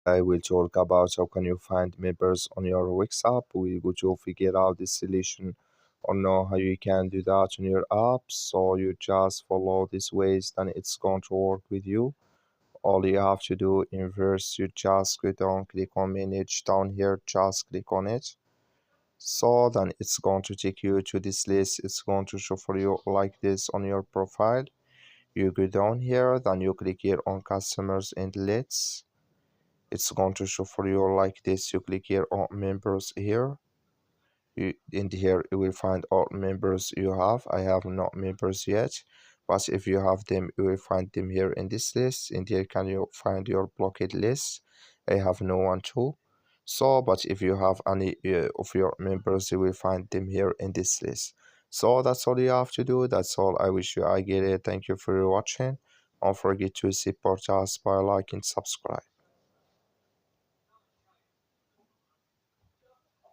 I will talk about how can you find members on your WhatsApp. We go to figure out the solution or know how you can do that on your app. So you just follow these ways, then it's going to work with you. All you have to do in verse, you just go down, click on manage down here, just click on it. So then it's going to take you to this list. It's going to show for you like this on your profile. You go down here, then you click here on customers and lists. It's going to show for you like this. You click here on members here. In here you will find all members you have. I have not members yet, but if you have them, you will find them here in this list. In here can you find your blocked list. I have no one too. So but if you have any of your members, you will find them here in this list. So that's all you have to do. That's all. I wish you I get it. Thank you for watching. Don't forget to support us by liking, subscribe.